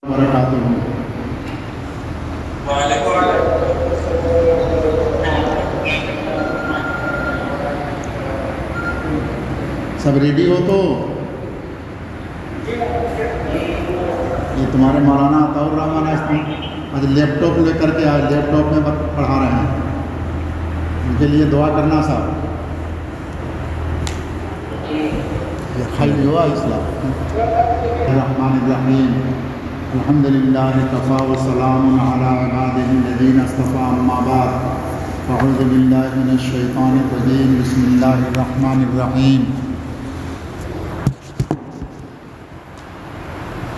وبرکاتہ۔ سب ریڈی ہو تو یہ تمہارے مولانا عطاء الرحمن آج لیپ ٹاپ لے کر کے آج لیپ ٹاپ میں پڑھا رہے ہیں، ان کے لیے دعا کرنا صاحب۔ یہ خیر ہوا اسلام۔ الرحمن الرحیم، الحمد للہ کفا وسلام علی عبادہ الذین اصطفیٰ، اما بعد اعوذ باللہ من الشیطان الرجیم، بسم اللہ الرحمن الرحیم۔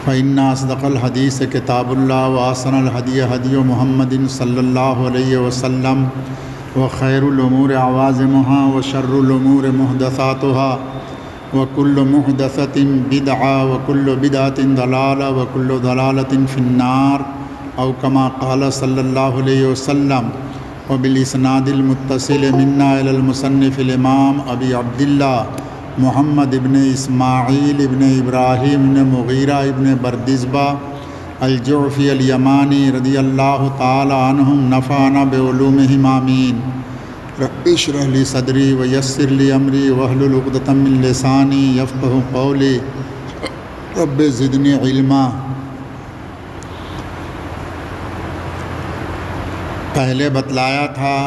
فإن أصدق الحديث كتاب الله وأحسن الهدي هدي محمد صلى الله عليه وسلم وخير الأمور عوازمها وشر الأمور محدثاتها وكل محدثة بدعة وكل بدعة ضلالة وكل ضلالة في النار، أو كما قال صلى الله عليه وسلم، وبالإسناد المتصل منا إلى المصنف الإمام أبي عبد الله محمد ابن اسماعیل ابن ابراہیم ابن مغیرہ ابن بردزبہ الجعفی الیمانی رضی اللہ تعالی عنہم، نفعنا بعلومہم آمین۔ رب اشرح لی صدری ویسر لی امری واحلل عقدۃ من لسانی یفقہوا قولی، رب زدنی علما۔ پہلے بتلایا تھا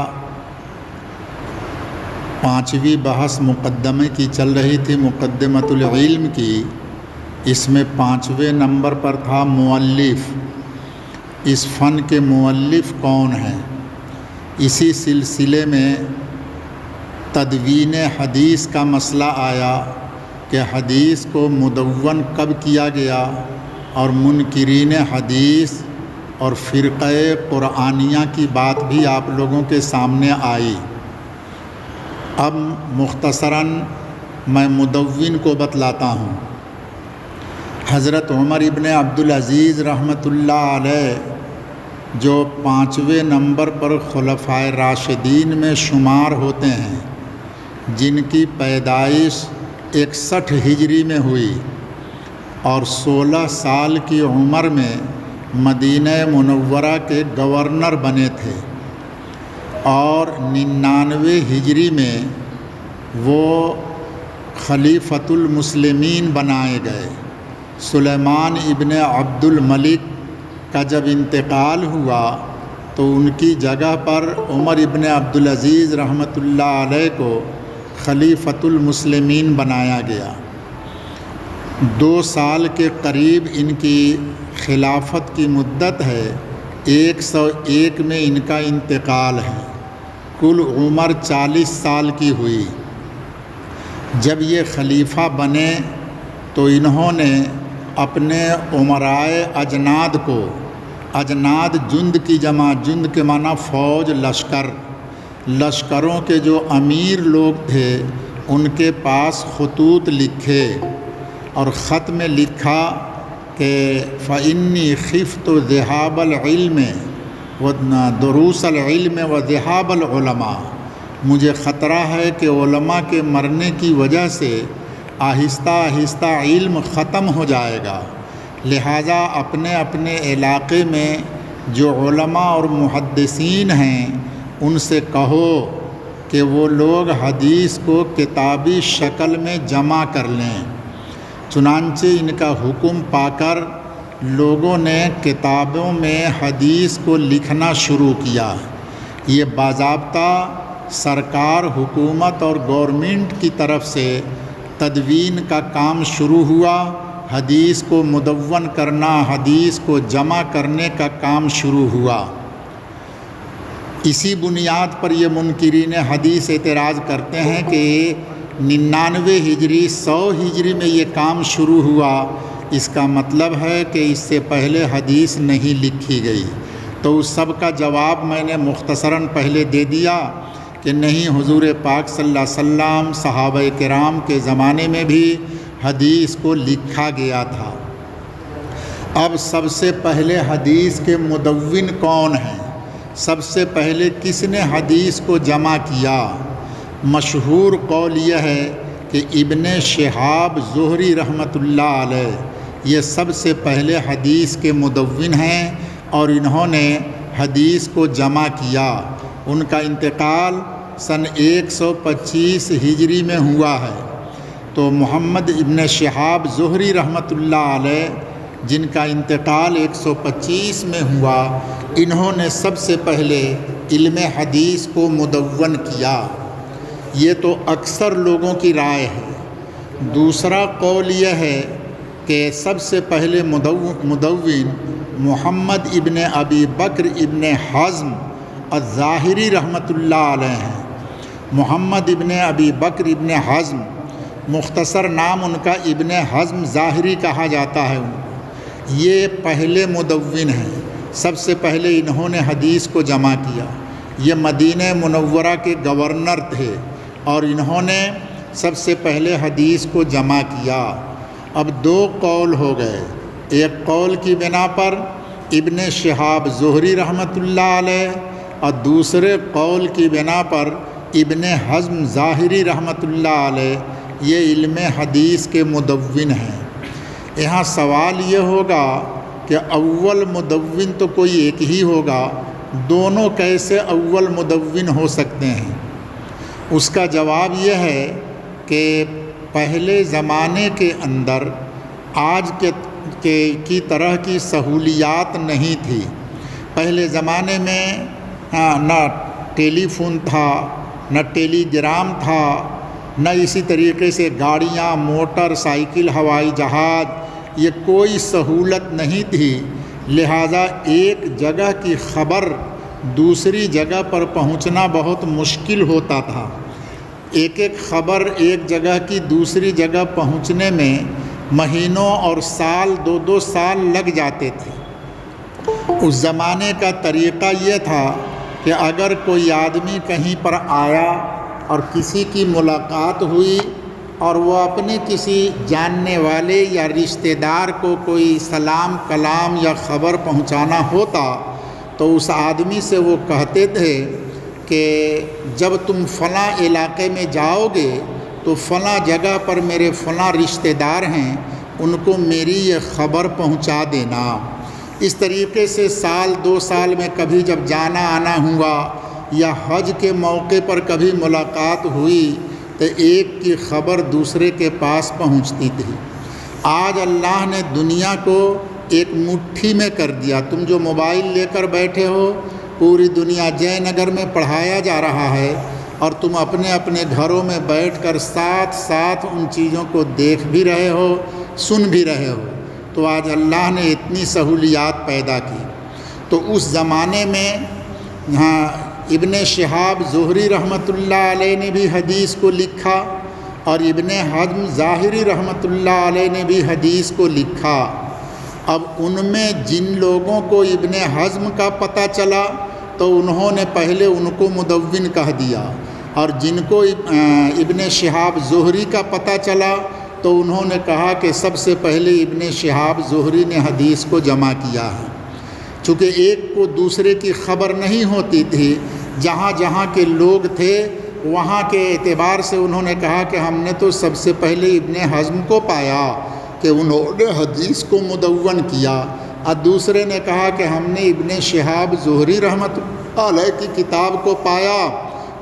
5ویں بحث مقدمے کی چل رہی تھی، مقدمۃ العلم کی۔ اس میں 5ویں نمبر پر تھا مؤلف، اس فن کے مؤلف کون ہیں۔ اسی سلسلے میں تدوین حدیث کا مسئلہ آیا کہ حدیث کو مدون کب کیا گیا، اور منکرین حدیث اور فرقہ قرآنیہ کی بات بھی آپ لوگوں کے سامنے آئی۔ اب مختصراً میں مدون کو بتلاتا ہوں۔ حضرت عمر ابن عبدالعزیز رحمۃ اللہ علیہ جو 5ویں نمبر پر خلفائے راشدین میں شمار ہوتے ہیں، جن کی پیدائش 61 ہجری میں ہوئی اور 16 سال کی عمر میں مدینہ منورہ کے گورنر بنے تھے، اور 99 ہجری میں وہ خلیفۃ المسلمین بنائے گئے۔ سلیمان ابن عبد الملک کا جب انتقال ہوا تو ان کی جگہ پر عمر ابن عبدالعزیز رحمۃ اللہ علیہ کو خلیفۃ المسلمین بنایا گیا۔ 2 سال کے قریب ان کی خلافت کی مدت ہے، 101 میں ان کا انتقال ہے۔ کل عمر 40 سال کی ہوئی۔ جب یہ خلیفہ بنے تو انہوں نے اپنے امرائے اجناد کو، اجناد جند کی جمع، جند کے معنی فوج، لشکر، لشکروں کے جو امیر لوگ تھے ان کے پاس خطوط لکھے، اور خط میں لکھا کہ فإنی خفت ذہاب العلم دروس العلم و ذہاب العلماء، مجھے خطرہ ہے کہ علماء کے مرنے کی وجہ سے آہستہ آہستہ علم ختم ہو جائے گا، لہٰذا اپنے اپنے علاقے میں جو علماء اور محدثین ہیں ان سے کہو کہ وہ لوگ حدیث کو کتابی شکل میں جمع کر لیں۔ چنانچہ ان کا حکم پا کر لوگوں نے کتابوں میں حدیث کو لکھنا شروع کیا۔ یہ باضابطہ سرکار، حکومت اور گورنمنٹ کی طرف سے تدوین کا کام شروع ہوا، حدیث کو مدون کرنا، حدیث کو جمع کرنے کا کام شروع ہوا۔ اسی بنیاد پر یہ منکرین حدیث اعتراض کرتے ہیں کہ 99 ہجری 100 ہجری میں یہ کام شروع ہوا، اس کا مطلب ہے کہ اس سے پہلے حدیث نہیں لکھی گئی۔ تو اس سب کا جواب میں نے مختصراً پہلے دے دیا کہ نہیں، حضور پاک صلی اللہ علیہ وسلم، صحابہ کرام کے زمانے میں بھی حدیث کو لکھا گیا تھا۔ اب سب سے پہلے حدیث کے مدون کون ہیں؟ سب سے پہلے کس نے حدیث کو جمع کیا؟ مشہور قول یہ ہے کہ ابن شہاب زہری رحمۃ اللہ علیہ یہ سب سے پہلے حدیث کے مدون ہیں اور انہوں نے حدیث کو جمع کیا۔ ان کا انتقال سن 125 ہجری میں ہوا ہے۔ تو محمد ابن شہاب زہری رحمۃ اللہ علیہ جن کا انتقال 125 میں ہوا، انہوں نے سب سے پہلے علم حدیث کو مدون کیا۔ یہ تو اکثر لوگوں کی رائے ہے۔ دوسرا قول یہ ہے کہ سب سے پہلے مدون محمد ابن ابی بکر ابن حزم الظاہری رحمۃ اللہ علیہ ہیں۔ محمد ابن ابی بکر ابن حزم، مختصر نام ان کا ابن حزم ظاہری کہا جاتا ہے۔ یہ پہلے مدون ہیں، سب سے پہلے انہوں نے حدیث کو جمع کیا۔ یہ مدینہ منورہ کے گورنر تھے اور انہوں نے سب سے پہلے حدیث کو جمع کیا۔ اب دو قول ہو گئے، ایک قول کی بنا پر ابن شہاب زہری رحمۃ اللہ علیہ اور دوسرے قول کی بنا پر ابن حزم ظاہری رحمۃ اللہ علیہ، یہ علم حدیث کے مدون ہیں۔ یہاں سوال یہ ہوگا کہ اول مدون تو کوئی ایک ہی ہوگا، دونوں کیسے اول مدون ہو سکتے ہیں؟ اس کا جواب یہ ہے کہ پہلے زمانے کے اندر آج کی طرح کی سہولیات نہیں تھی۔ پہلے زمانے میں نہ ٹیلی فون تھا، نہ ٹیلی گرام تھا، نہ اسی طریقے سے گاڑیاں، موٹر سائیکل، ہوائی جہاز، یہ کوئی سہولت نہیں تھی۔ لہٰذا ایک جگہ کی خبر دوسری جگہ پر پہنچنا بہت مشکل ہوتا تھا۔ ایک خبر ایک جگہ کی دوسری جگہ پہنچنے میں مہینوں اور سال، 2 سال لگ جاتے تھے۔ اس زمانے کا طریقہ یہ تھا کہ اگر کوئی آدمی کہیں پر آیا اور کسی کی ملاقات ہوئی اور وہ اپنے کسی جاننے والے یا رشتہ دار کو کوئی سلام کلام یا خبر پہنچانا ہوتا تو اس آدمی سے وہ کہتے تھے کہ جب تم فلاں علاقے میں جاؤ گے تو فلاں جگہ پر میرے فلاں رشتہ دار ہیں، ان کو میری یہ خبر پہنچا دینا۔ اس طریقے سے سال 2 سال میں کبھی جب جانا آنا ہوا یا حج کے موقع پر کبھی ملاقات ہوئی تو ایک کی خبر دوسرے کے پاس پہنچتی تھی۔ آج اللہ نے دنیا کو ایک مٹھی میں کر دیا۔ تم جو موبائل لے کر بیٹھے ہو، پوری دنیا جے نگر میں پڑھایا جا رہا ہے اور تم اپنے اپنے گھروں میں بیٹھ کر ساتھ ساتھ ان چیزوں کو دیکھ بھی رہے ہو، سن بھی رہے ہو۔ تو آج اللہ نے اتنی سہولیات پیدا کی۔ تو اس زمانے میں ابن شہاب زہری رحمۃ اللہ علیہ نے بھی حدیث کو لکھا اور ابن حزم ظاہری رحمۃ اللہ علیہ نے بھی حدیث کو لکھا۔ اب ان میں جن لوگوں کو ابن حزم کا پتہ چلا تو انہوں نے پہلے ان کو مدون کہہ دیا، اور جن کو ابن شہاب زہری کا پتہ چلا تو انہوں نے کہا کہ سب سے پہلے ابن شہاب زہری نے حدیث کو جمع کیا ہے۔ چونکہ ایک کو دوسرے کی خبر نہیں ہوتی تھی، جہاں جہاں کے لوگ تھے وہاں کے اعتبار سے انہوں نے کہا کہ ہم نے تو سب سے پہلے ابن حزم کو پایا کہ انہوں نے حدیث کو مدون کیا، اور دوسرے نے کہا کہ ہم نے ابن شہاب زہری رحمۃ اللہ علیہ کی کتاب کو پایا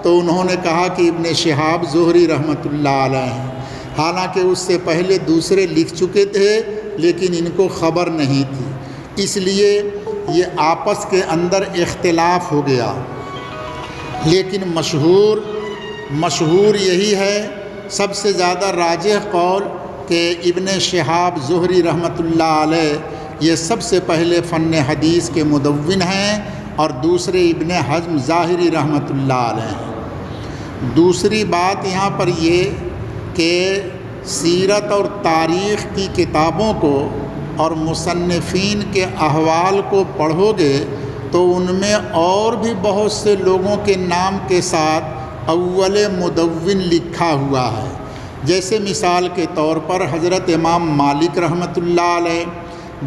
تو انہوں نے کہا کہ ابن شہاب زہری رحمۃ اللہ علیہ ہیں۔ حالانکہ اس سے پہلے دوسرے لکھ چکے تھے لیکن ان کو خبر نہیں تھی، اس لیے یہ آپس کے اندر اختلاف ہو گیا۔ لیکن مشہور یہی ہے، سب سے زیادہ راجح قول کہ ابن شہاب زہری رحمۃ اللہ علیہ یہ سب سے پہلے فن حدیث کے مدون ہیں اور دوسرے ابن حزم ظاہری رحمۃ اللہ علیہ ہیں۔ دوسری بات یہاں پر یہ کہ سیرت اور تاریخ کی کتابوں کو اور مصنفین کے احوال کو پڑھو گے تو ان میں اور بھی بہت سے لوگوں کے نام کے ساتھ اول مدون لکھا ہوا ہے۔ جیسے مثال کے طور پر حضرت امام مالک رحمۃ اللہ علیہ،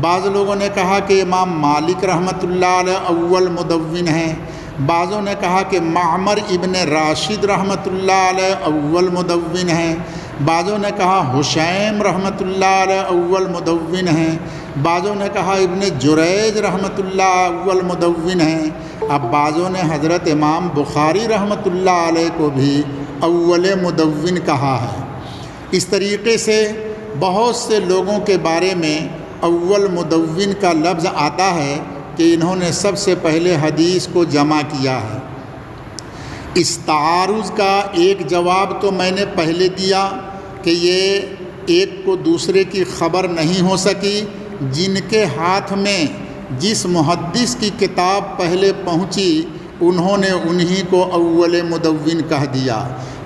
بعض لوگوں نے کہا کہ امام مالک رحمۃ اللہ علیہ اول مدون ہیں، بعضوں نے کہا کہ معمر ابن راشد رحمۃ اللہ علیہ اول مدون ہیں، بعضوں نے کہا حشیم رحمۃ اللہ علیہ اول مدون ہیں، بعضوں نے کہا ابن جریج رحمۃ اللہ اول مدون ہیں، اب بعضوں نے حضرت امام بخاری رحمۃ اللہ علیہ کو بھی اول مدون کہا ہے۔ اس طریقے سے بہت سے لوگوں کے بارے میں اول مدون کا لفظ آتا ہے کہ انہوں نے سب سے پہلے حدیث کو جمع کیا ہے۔ اس تعارض کا ایک جواب تو میں نے پہلے دیا کہ یہ ایک کو دوسرے کی خبر نہیں ہو سکی، جن کے ہاتھ میں جس محدث کی کتاب پہلے پہنچی انہوں نے انہی کو اول مدون کہہ دیا،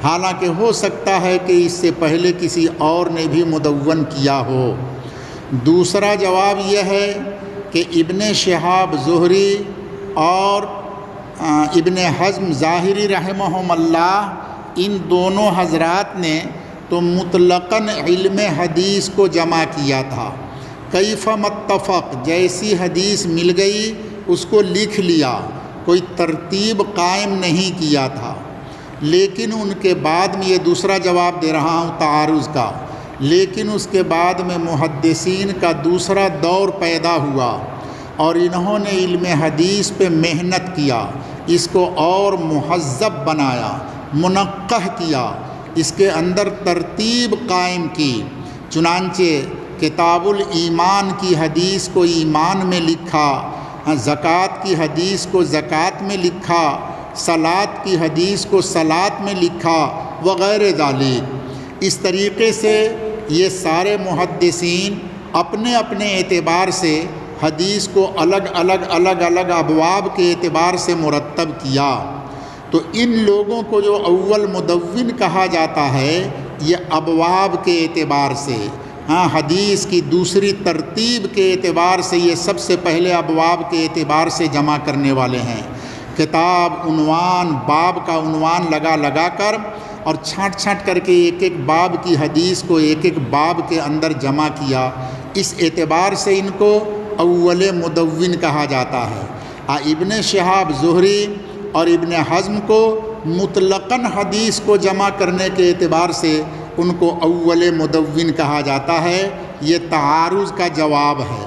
حالانکہ ہو سکتا ہے کہ اس سے پہلے کسی اور نے بھی مدون کیا ہو۔ دوسرا جواب یہ ہے کہ ابن شہاب زہری اور ابن حزم ظاہری رحمہم اللہ، ان دونوں حضرات نے تو مطلقاً علم حدیث کو جمع کیا تھا، کیف متفق، جیسی حدیث مل گئی اس کو لکھ لیا، کوئی ترتیب قائم نہیں کیا تھا۔ لیکن ان کے بعد میں، یہ دوسرا جواب دے رہا ہوں تعارض کا، لیکن اس کے بعد میں محدثین کا دوسرا دور پیدا ہوا اور انہوں نے علم حدیث پہ محنت کیا، اس کو اور مہذب بنایا، منقح کیا، اس کے اندر ترتیب قائم کی۔ چنانچہ کتاب الایمان کی حدیث کو ایمان میں لکھا، زکوٰۃ کی حدیث کو زکوٰۃ میں لکھا، صلاۃ کی حدیث کو صلاۃ میں لکھا وغیرہ ذالک۔ اس طریقے سے یہ سارے محدثین اپنے اپنے اعتبار سے حدیث کو الگ الگ ابواب کے اعتبار سے مرتب کیا۔ تو ان لوگوں کو جو اول مدون کہا جاتا ہے یہ ابواب کے اعتبار سے، حدیث کی دوسری ترتیب کے اعتبار سے یہ سب سے پہلے ابواب کے اعتبار سے جمع کرنے والے ہیں۔ کتاب عنوان، باب کا عنوان لگا کر اور چھانٹ کر کے ایک ایک باب کی حدیث کو ایک ایک باب کے اندر جمع کیا، اس اعتبار سے ان کو اول مدون کہا جاتا ہے۔ ابن شہاب زہری اور ابن حزم کو مطلقاً حدیث کو جمع کرنے کے اعتبار سے ان کو اول مدون کہا جاتا ہے۔ یہ تعارض کا جواب ہے۔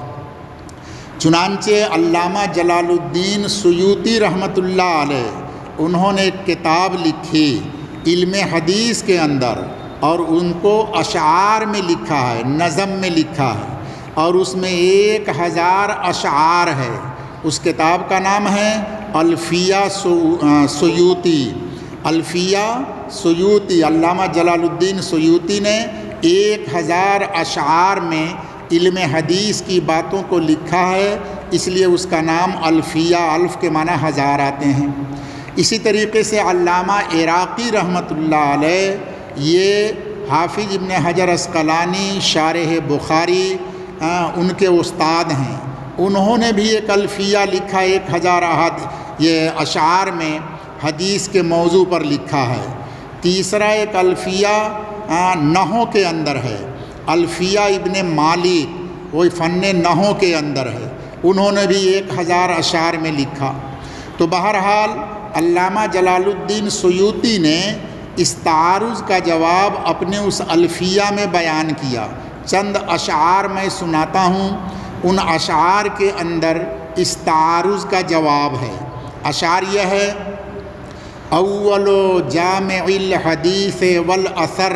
چنانچہ علامہ جلال الدین سیوطی رحمۃ اللہ علیہ، انہوں نے ایک کتاب لکھی علم حدیث کے اندر، اور ان کو اشعار میں لکھا ہے، نظم میں لکھا ہے، اور اس میں 1000 اشعار ہے۔ اس کتاب کا نام ہے الفیہ سیوطی۔ الفیہ سیوطی، علامہ جلال الدین سیوطی نے 1000 اشعار میں علم حدیث کی باتوں کو لکھا ہے، اس لیے اس کا نام الفیہ، الف کے معنی 1000 آتے ہیں۔ اسی طریقے سے علامہ عراقی رحمۃ اللہ علیہ، یہ حافظ ابن حجر عسقلانی شارح بخاری ان کے استاد ہیں، انہوں نے بھی ایک الفیہ لکھا، 1000 یہ اشعار میں حدیث کے موضوع پر لکھا ہے۔ تیسرا ایک الفیہ نحو کے اندر ہے، الفیہ ابن مالک، وہ فن نحو کے اندر ہے، انہوں نے بھی 1000 اشعار میں لکھا۔ تو بہرحال علامہ جلال الدین سیوطی نے اس تعارض کا جواب اپنے اس الفیہ میں بیان کیا۔ چند اشعار میں سناتا ہوں، ان اشعار کے اندر اس تعارض کا جواب ہے۔ اشعار یہ ہے: اول جامع الحدیث والاثر،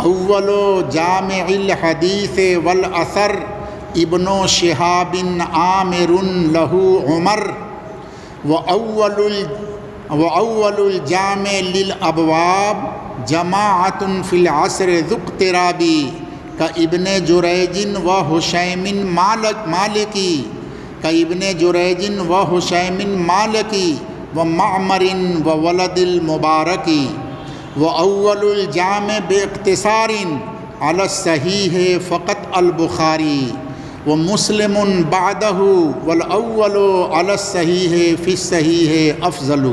اول جامع الحدیث والاثر ابن شہاب عامر له عمر، وأول الجامع للأبواب جماعة في العصر ذو اقتراب كابن جريج وهشيم مالكي، كابن جريج وهشيم مالكي ومعمر وولد المبارك، وأول الجامع باختصار على الصحيح فقط البخاري، ومسلم بعده والاول على الصحیح فی الصحیح افضل۔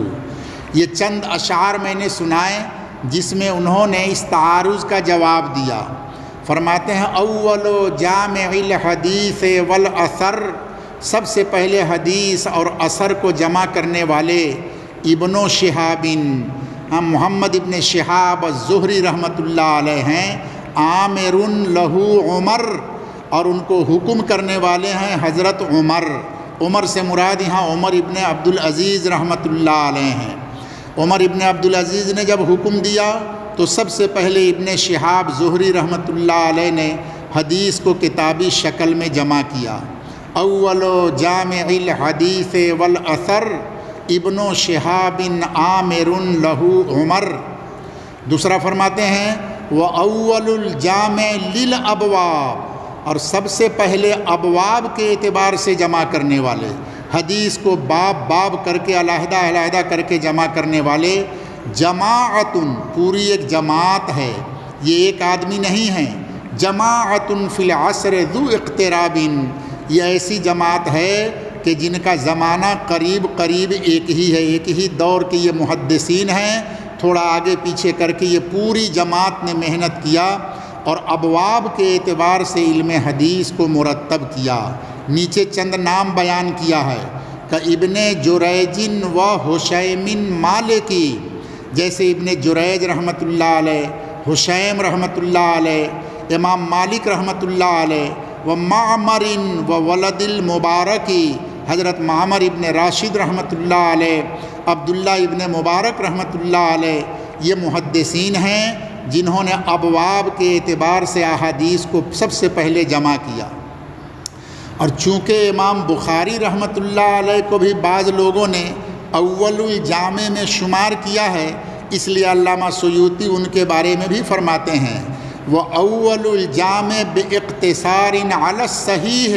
یہ چند اشعار میں نے سنائے جس میں انہوں نے اس تعارض کا جواب دیا۔ فرماتے ہیں اول جامع الحدیث والاثر، سب سے پہلے حدیث اور اثر کو جمع کرنے والے ابن شہاب، محمد ابن شہاب الزہری رحمۃ اللہ علیہ ہیں، عامر لہو عمر، اور ان کو حکم کرنے والے ہیں حضرت عمر۔ عمر سے مراد یہاں عمر ابن عبدالعزیز رحمۃ اللہ علیہ ہیں۔ عمر ابن عبدالعزیز نے جب حکم دیا تو سب سے پہلے ابن شہاب زہری رحمۃ اللہ علیہ نے حدیث کو کتابی شکل میں جمع کیا۔ اول جامع الحدیث والاثر ابن شہاب عامر لہو عمر۔ دوسرا فرماتے ہیں وَأَوَّلُ الْجَامِعِ لِلْأَبْوَابِ، اور سب سے پہلے ابواب کے اعتبار سے جمع کرنے والے، حدیث کو باب باب کر کے علیحدہ علیحدہ کر کے جمع کرنے والے، جماعتن، پوری ایک جماعت ہے، یہ ایک آدمی نہیں ہے، جماعتن فی العصر ذو اقتراب، یہ ایسی جماعت ہے کہ جن کا زمانہ قریب قریب ایک ہی ہے، ایک ہی دور کے یہ محدثین ہیں، تھوڑا آگے پیچھے کر کے یہ پوری جماعت نے محنت کیا اور ابواب کے اعتبار سے علم حدیث کو مرتب کیا۔ نیچے چند نام بیان کیا ہے کہ ابن جریج و حشیم مالکی، جیسے ابن جریج رحمۃ اللہ علیہ، حشیم رحمۃ اللہ علیہ، امام مالک رحمۃ اللہ علیہ، و معمر و ولد المبارکی، حضرت معمر ابن راشد رحمۃ اللہ علیہ، عبداللہ ابن مبارک رحمۃ اللہ علیہ، یہ محدثین ہیں جنہوں نے ابواب کے اعتبار سے احادیث کو سب سے پہلے جمع کیا۔ اور چونکہ امام بخاری رحمۃ اللہ علیہ کو بھی بعض لوگوں نے اول الجامع میں شمار کیا ہے، اس لیے علامہ سیوطی ان کے بارے میں بھی فرماتے ہیں وہ اول الجامع باختصار علی الصحیح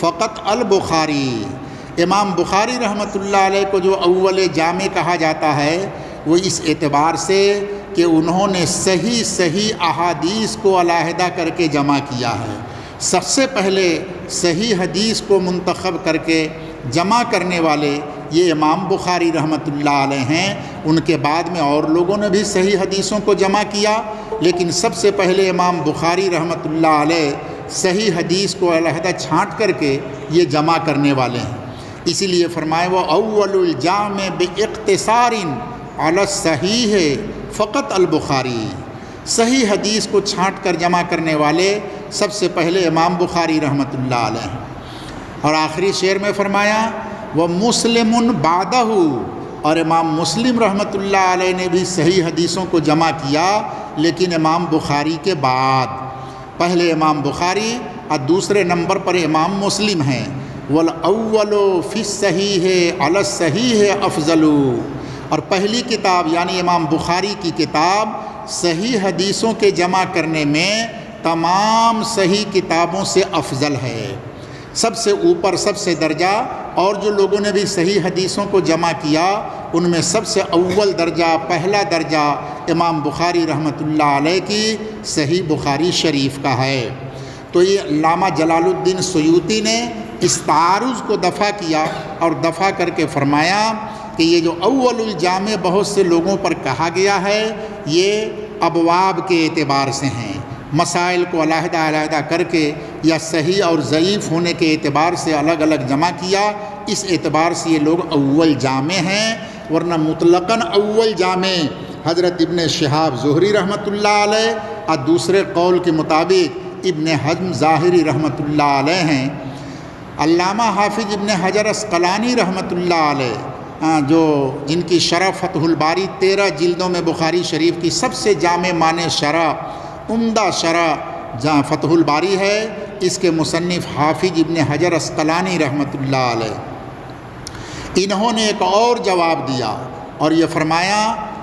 فقط البخاری۔ امام بخاری رحمۃ اللہ علیہ کو جو اول جامع کہا جاتا ہے وہ اس اعتبار سے کہ انہوں نے صحیح احادیث کو علیحدہ کر کے جمع کیا ہے۔ سب سے پہلے صحیح حدیث کو منتخب کر کے جمع کرنے والے یہ امام بخاری رحمۃ اللہ علیہ ہیں۔ ان کے بعد میں اور لوگوں نے بھی صحیح حدیثوں کو جمع کیا، لیکن سب سے پہلے امام بخاری رحمۃ اللہ علیہ صحیح حدیث کو علیحدہ چھانٹ کر کے یہ جمع کرنے والے ہیں۔ اسی لیے فرمائے وہ اول الجامع باختصار علی الصحیح فقط البخاری، صحیح حدیث کو چھانٹ کر جمع کرنے والے سب سے پہلے امام بخاری رحمۃ اللہ علیہ ہیں۔ اور آخری شعر میں فرمایا وہ مسلم بعدہ، اور امام مسلم رحمۃ اللہ علیہ نے بھی صحیح حدیثوں کو جمع کیا لیکن امام بخاری کے بعد۔ پہلے امام بخاری اور دوسرے نمبر پر امام مسلم ہیں۔ والاول فی الصحیح علی الصحیح افضل، اور پہلی کتاب یعنی امام بخاری کی کتاب صحیح حدیثوں کے جمع کرنے میں تمام صحیح کتابوں سے افضل ہے، سب سے اوپر، سب سے درجہ۔ اور جو لوگوں نے بھی صحیح حدیثوں کو جمع کیا ان میں سب سے اول درجہ، پہلا درجہ امام بخاری رحمۃ اللہ علیہ کی صحیح بخاری شریف کا ہے۔ تو یہ علامہ جلال الدین سیوطی نے اس تعارض کو دفع کیا اور دفع کر کے فرمایا کہ یہ جو اول الجامع بہت سے لوگوں پر کہا گیا ہے یہ ابواب کے اعتبار سے ہیں، مسائل کو علیحدہ علیحدہ کر کے یا صحیح اور ضعیف ہونے کے اعتبار سے الگ الگ جمع کیا، اس اعتبار سے یہ لوگ اول جامع ہیں، ورنہ مطلقاً اول جامع حضرت ابن شہاب زہری رحمۃ اللہ علیہ اور دوسرے قول کے مطابق ابن حزم ظاہری رحمۃ اللہ علیہ ہیں۔ علامہ حافظ ابن حجر عسقلانی رحمۃ اللہ علیہ جو جن کی شرح فتح الباری 13 جلدوں میں بخاری شریف کی سب سے جامع معنی شرح، عمدہ شرح جہاں فتح الباری ہے، اس کے مصنف حافظ ابن حجر عسقلانی رحمۃ اللہ علیہ، انہوں نے ایک اور جواب دیا اور یہ فرمایا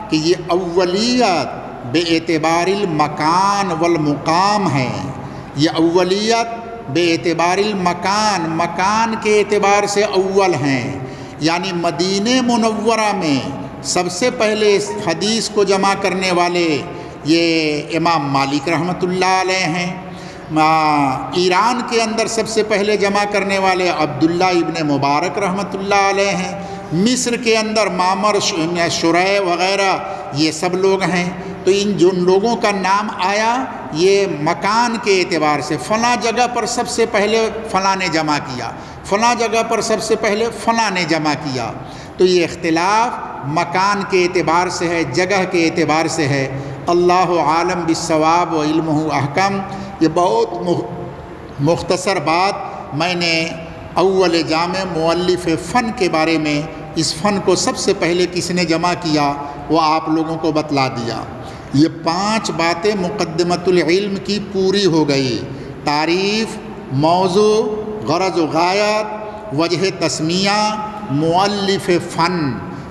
کہ یہ اولیت بے اعتبار المکان والمقام ہے، یہ اولیت بے اعتبار المکان، مکان کے اعتبار سے اول ہیں، یعنی مدینہ منورہ میں سب سے پہلے اس حدیث کو جمع کرنے والے یہ امام مالک رحمۃ اللہ علیہ ہیں، ایران کے اندر سب سے پہلے جمع کرنے والے عبداللہ ابن مبارک رحمۃ اللہ علیہ ہیں، مصر کے اندر معمر شریح وغیرہ یہ سب لوگ ہیں۔ تو ان جن لوگوں کا نام آیا یہ مکان کے اعتبار سے، فلاں جگہ پر سب سے پہلے فلاں نے جمع کیا، فلاں جگہ پر سب سے پہلے فلاں نے جمع کیا، تو یہ اختلاف مکان کے اعتبار سے ہے، جگہ کے اعتبار سے ہے۔ اللہ عالم بالصواب و علمہ احکم۔ یہ بہت مختصر بات میں نے اول جامع مؤلف فن کے بارے میں، اس فن کو سب سے پہلے کس نے جمع کیا وہ آپ لوگوں کو بتلا دیا۔ یہ 5 باتیں مقدمۃ العلم کی پوری ہو گئی۔ تعریف، موضوع، غرض و غایت، وجہ تسمیہ، مؤلف فن۔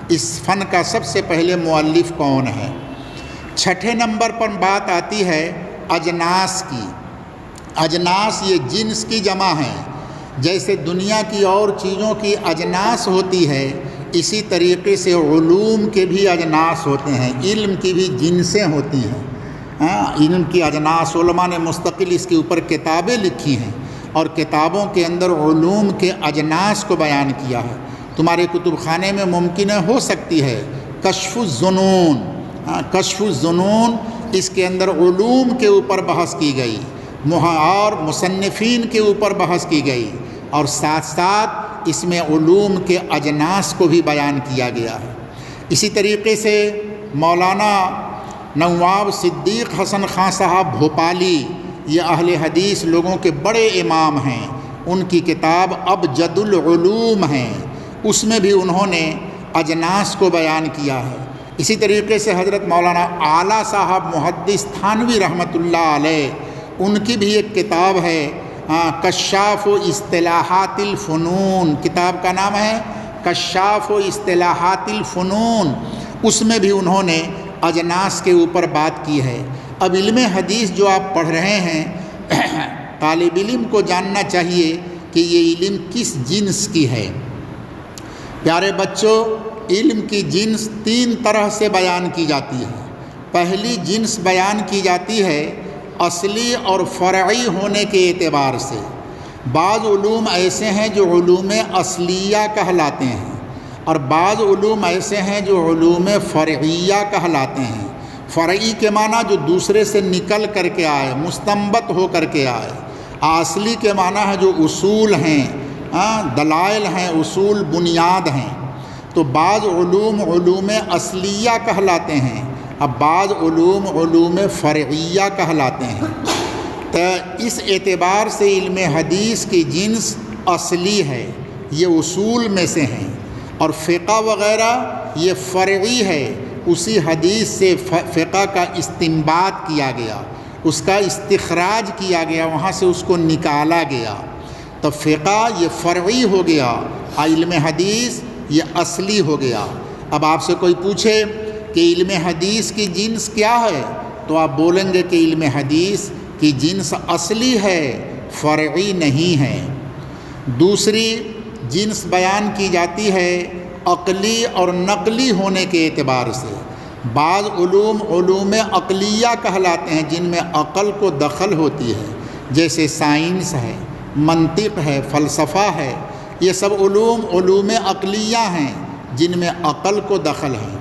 اس فن کا سب سے پہلے مؤلف کون ہے؟ 6 نمبر پر بات آتی ہے اجناس کی۔ اجناس یہ جنس کی جمع ہے۔ جیسے دنیا کی اور چیزوں کی اجناس ہوتی ہے، اسی طریقے سے علوم کے بھی اجناس ہوتے ہیں، علم کی بھی جنسیں ہوتی ہیں۔ علم کی اجناس، علماء نے مستقل اس کے اوپر کتابیں لکھی ہیں، اور کتابوں کے اندر علوم کے اجناس کو بیان کیا ہے۔ تمہارے کتب خانے میں ممکن ہو سکتی ہے کشف الظنون۔ کشف الظنون، اس کے اندر علوم کے اوپر بحث کی گئی، اور مصنفین کے اوپر بحث کی گئی، اور ساتھ ساتھ اس میں علوم کے اجناس کو بھی بیان کیا گیا ہے۔ اسی طریقے سے مولانا نواب صدیق حسن خان صاحب بھوپالی، یہ اہل حدیث لوگوں کے بڑے امام ہیں، ان کی کتاب ابجد العلوم ہے، اس میں بھی انہوں نے اجناس کو بیان کیا ہے۔ اسی طریقے سے حضرت مولانا اعلیٰ صاحب محدث تھانوی رحمۃ اللہ علیہ، ان کی بھی ایک کتاب ہے کشاف و اصطلاحات الفنون، کتاب کا نام ہے کشاف و اصطلاحات الفنون، اس میں بھی انہوں نے اجناس کے اوپر بات کی ہے۔ اب علم حدیث جو آپ پڑھ رہے ہیں، طالب علم کو جاننا چاہیے کہ یہ علم کس جنس کی ہے۔ پیارے بچوں، علم کی جنس 3 طرح سے بیان کی جاتی ہے۔ پہلی جنس بیان کی جاتی ہے اصلی اور فرعی ہونے کے اعتبار سے۔ بعض علوم ایسے ہیں جو علوم اصلیہ کہلاتے ہیں، اور بعض علوم ایسے ہیں جو علوم فرعیہ کہلاتے ہیں۔ فرعی کے معنی جو دوسرے سے نکل کر کے آئے، مستنبط ہو کر کے آئے۔ اصلی کے معنی ہے جو اصول ہیں، دلائل ہیں، اصول بنیاد ہیں۔ تو بعض علوم علوم اصلیہ کہلاتے ہیں، اب بعض علوم علوم فرعیہ کہلاتے ہیں۔ تو اس اعتبار سے علم حدیث کی جنس اصلی ہے، یہ اصول میں سے ہیں، اور فقہ وغیرہ یہ فرعی ہے، اسی حدیث سے فقہ کا استنباط کیا گیا، اس کا استخراج کیا گیا، وہاں سے اس کو نکالا گیا۔ تو فقہ یہ فرعی ہو گیا، علم حدیث یہ اصلی ہو گیا۔ اب آپ سے کوئی پوچھے کہ علم حدیث کی جنس کیا ہے، تو آپ بولیں گے کہ علم حدیث کی جنس اصلی ہے، فرعی نہیں ہے۔ دوسری جنس بیان کی جاتی ہے عقلی اور نقلی ہونے کے اعتبار سے۔ بعض علوم علوم عقلیہ کہلاتے ہیں، جن میں عقل کو دخل ہوتی ہے، جیسے سائنس ہے، منطق ہے، فلسفہ ہے، یہ سب علوم علوم عقلیہ ہیں جن میں عقل کو دخل ہے۔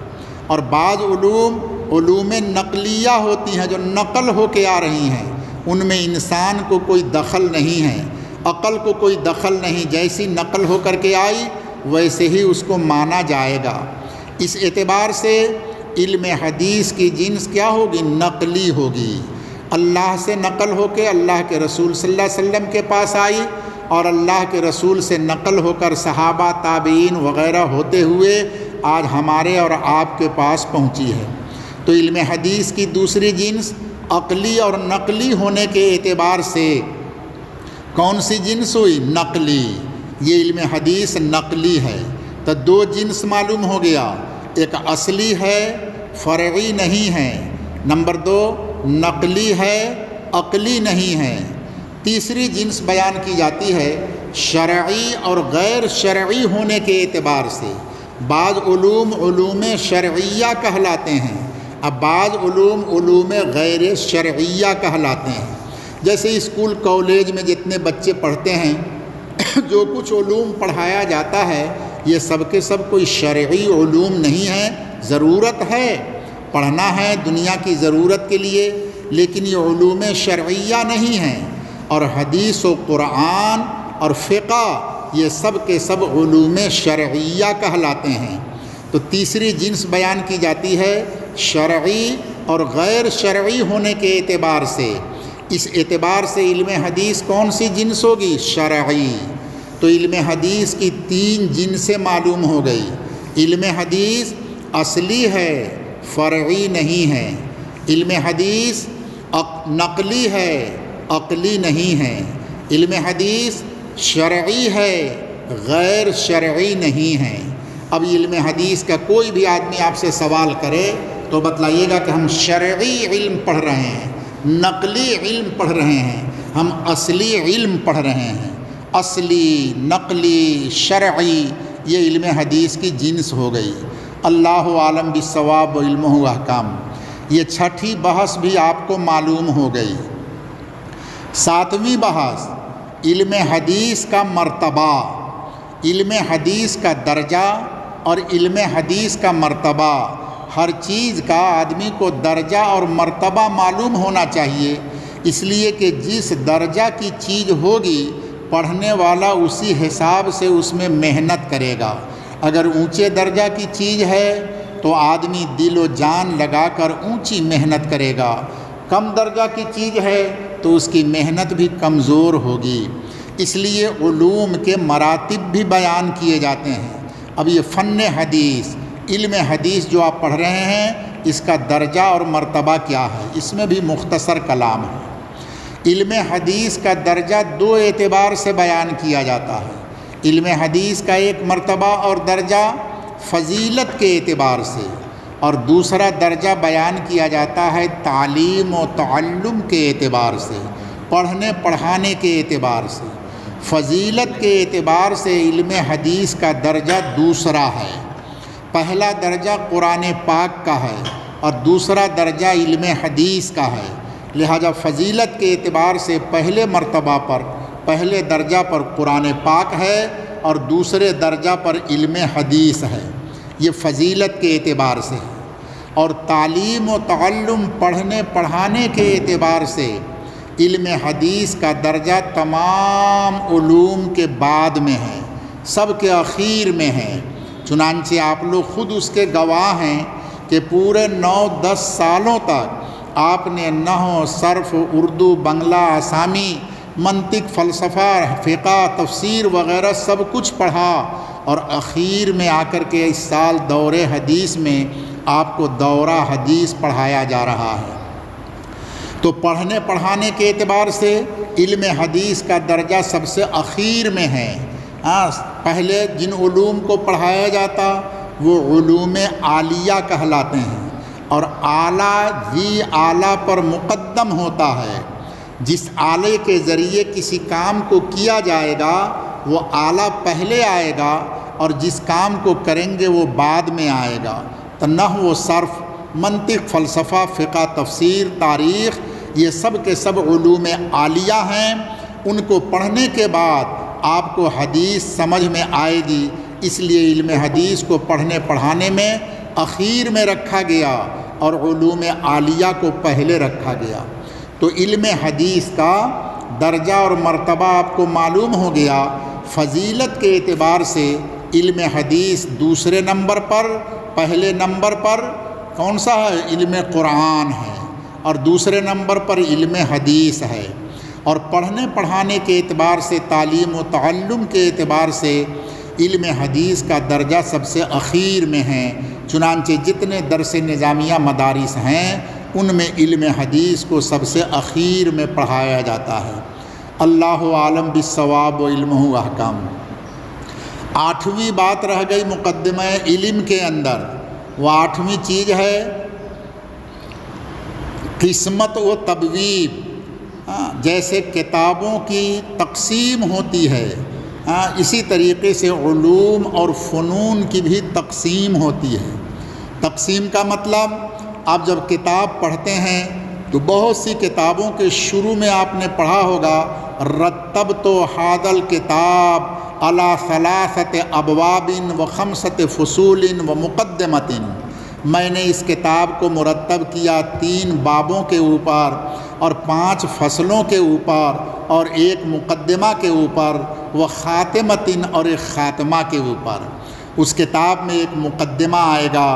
اور بعض علوم علوم نقلیہ ہوتی ہیں جو نقل ہو کے آ رہی ہیں، ان میں انسان کو کوئی دخل نہیں ہے، عقل کو کوئی دخل نہیں، جیسی نقل ہو کر کے آئی ویسے ہی اس کو مانا جائے گا۔ اس اعتبار سے علم حدیث کی جنس کیا ہوگی؟ نقلی ہوگی۔ اللہ سے نقل ہو کے اللہ کے رسول صلی اللہ علیہ وسلم کے پاس آئی، اور اللہ کے رسول سے نقل ہو کر صحابہ، تابعین وغیرہ ہوتے ہوئے آج ہمارے اور آپ کے پاس پہنچی ہے۔ تو علم حدیث کی دوسری جنس عقلی اور نقلی ہونے کے اعتبار سے کون سی جنس ہوئی؟ نقلی۔ یہ علم حدیث نقلی ہے۔ تو 2 جنس معلوم ہو گیا، ایک اصلی ہے، فرعی نہیں ہے، نمبر 2 نقلی ہے، عقلی نہیں ہے۔ تیسری جنس بیان کی جاتی ہے شرعی اور غیر شرعی ہونے کے اعتبار سے۔ بعض علوم علوم شرعیہ کہلاتے ہیں، اب بعض علوم علوم غیر شرعیہ کہلاتے ہیں۔ جیسے اسکول کالج میں جتنے بچے پڑھتے ہیں، جو کچھ علوم پڑھایا جاتا ہے یہ سب کے سب کوئی شرعی علوم نہیں ہے۔ ضرورت ہے، پڑھنا ہے دنیا کی ضرورت کے لیے، لیکن یہ علوم شرعیہ نہیں ہیں۔ اور حدیث و قرآن اور فقہ یہ سب کے سب علوم شرعیہ کہلاتے ہیں۔ تو تیسری جنس بیان کی جاتی ہے شرعی اور غیر شرعی ہونے کے اعتبار سے۔ اس اعتبار سے علم حدیث کون سی جنس ہوگی؟ شرعی۔ تو علم حدیث کی 3 جنسیں معلوم ہو گئی۔ علم حدیث اصلی ہے، فرعی نہیں ہے۔ علم حدیث نقلی ہے، عقلی نہیں ہے۔ علم حدیث شرعی ہے، غیر شرعی نہیں ہے۔ اب علم حدیث کا کوئی بھی آدمی آپ سے سوال کرے تو بتلائیے گا کہ ہم شرعی علم پڑھ رہے ہیں، نقلی علم پڑھ رہے ہیں، ہم اصلی علم پڑھ رہے ہیں۔ اصلی، نقلی، شرعی، یہ علم حدیث کی جنس ہو گئی۔ اللہ عالم بالصواب و علمہ احکام۔ یہ 6ٹھی بحث بھی آپ کو معلوم ہو گئی۔ 7ویں بحث علم حدیث کا مرتبہ، علم حدیث کا درجہ اور علم حدیث کا مرتبہ۔ ہر چیز کا آدمی کو درجہ اور مرتبہ معلوم ہونا چاہیے، اس لیے کہ جس درجہ کی چیز ہوگی پڑھنے والا اسی حساب سے اس میں محنت کرے گا۔ اگر اونچے درجہ کی چیز ہے تو آدمی دل و جان لگا کر اونچی محنت کرے گا، کم درجہ کی چیز ہے تو اس کی محنت بھی کمزور ہوگی۔ اس لیے علوم کے مراتب بھی بیان کیے جاتے ہیں۔ اب یہ فن حدیث، علم حدیث جو آپ پڑھ رہے ہیں، اس کا درجہ اور مرتبہ کیا ہے، اس میں بھی مختصر کلام ہے۔ علم حدیث کا درجہ 2 اعتبار سے بیان کیا جاتا ہے۔ علم حدیث کا ایک مرتبہ اور درجہ فضیلت کے اعتبار سے، اور دوسرا درجہ بیان کیا جاتا ہے تعلیم و تعلم کے اعتبار سے، پڑھنے پڑھانے کے اعتبار سے۔ فضیلت کے اعتبار سے علم حدیث کا درجہ دوسرا ہے۔ پہلا درجہ قرآن پاک کا ہے اور دوسرا درجہ علم حدیث کا ہے، لہذا فضیلت کے اعتبار سے پہلے مرتبہ پر، پہلے درجہ پر قرآن پاک ہے اور دوسرے درجہ پر علم حدیث ہے۔ یہ فضیلت کے اعتبار سے ہے۔ اور تعلیم و تعلم، پڑھنے پڑھانے کے اعتبار سے علم حدیث کا درجہ تمام علوم کے بعد میں ہے، سب کے اخیر میں ہے۔ چنانچہ آپ لوگ خود اس کے گواہ ہیں کہ پورے 9-10 سالوں تک آپ نے نحو، صرف، اردو، بنگلہ، آسامی، منطق، فلسفہ، فقہ، تفسیر وغیرہ سب کچھ پڑھا، اور اخیر میں آ کر کے اس سال دور حدیث میں آپ کو دورہ حدیث پڑھایا جا رہا ہے۔ تو پڑھنے پڑھانے کے اعتبار سے علم حدیث کا درجہ سب سے اخیر میں ہے۔ پہلے جن علوم کو پڑھایا جاتا وہ علوم عالیہ کہلاتے ہیں، اور اعلیٰ ذی اعلیٰ پر مقدم ہوتا ہے۔ جس آلے کے ذریعے کسی کام کو کیا جائے گا وہ اعلیٰ پہلے آئے گا، اور جس کام کو کریں گے وہ بعد میں آئے گا۔ تو نحو و صرف، منطق، فلسفہ، فقہ، تفسیر، تاریخ، یہ سب کے سب علوم عالیہ ہیں۔ ان کو پڑھنے کے بعد آپ کو حدیث سمجھ میں آئے گی، اس لیے علم حدیث کو پڑھنے پڑھانے میں اخیر میں رکھا گیا اور علوم عالیہ کو پہلے رکھا گیا۔ تو علم حدیث کا درجہ اور مرتبہ آپ کو معلوم ہو گیا۔ فضیلت کے اعتبار سے علم حدیث دوسرے نمبر پر، پہلے نمبر پر کون سا ہے؟ علم قرآن ہے، اور دوسرے نمبر پر علم حدیث ہے۔ اور پڑھنے پڑھانے کے اعتبار سے، تعلیم و تعلم کے اعتبار سے علم حدیث کا درجہ سب سے اخیر میں ہے۔ چنانچہ جتنے درس نظامیہ مدارس ہیں ان میں علم حدیث کو سب سے اخیر میں پڑھایا جاتا ہے۔ اللہ عالم بالصواب و علمہ احکام۔ 8ویں بات رہ گئی مقدمہ علم کے اندر، وہ 8ویں چیز ہے قسمت و تبویب۔ جیسے کتابوں کی تقسیم ہوتی ہے، اسی طریقے سے علوم اور فنون کی بھی تقسیم ہوتی ہے۔ تقسیم کا مطلب، آپ جب کتاب پڑھتے ہیں تو بہت سی کتابوں کے شروع میں آپ نے پڑھا ہوگا رتبت ھذا الکتاب علی 3 ابواب و 5 فصول و مقدمۃ، میں نے اس کتاب کو مرتب کیا 3 بابوں کے اوپر اور 5 فصلوں کے اوپر اور ایک مقدمہ کے اوپر، وہ خاتمۃ اور ایک خاتمہ کے اوپر۔ اس کتاب میں ایک مقدمہ آئے گا،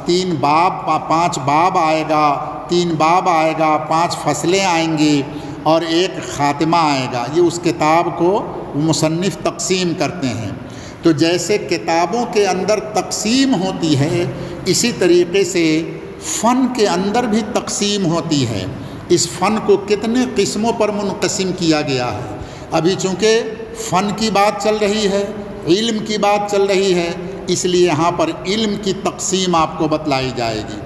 5 باب آئے گا، 3 باب آئے گا، 5 فصلیں آئیں گی اور ایک خاتمہ آئے گا۔ یہ اس کتاب کو مصنف تقسیم کرتے ہیں۔ تو جیسے کتابوں کے اندر تقسیم ہوتی ہے، اسی طریقے سے فن کے اندر بھی تقسیم ہوتی ہے۔ اس فن کو کتنے قسموں پر منقسم کیا گیا ہے۔ ابھی چونکہ فن کی بات چل رہی ہے، علم کی بات چل رہی ہے، اس لیے یہاں پر علم کی تقسیم آپ کو بتلائی جائے گی۔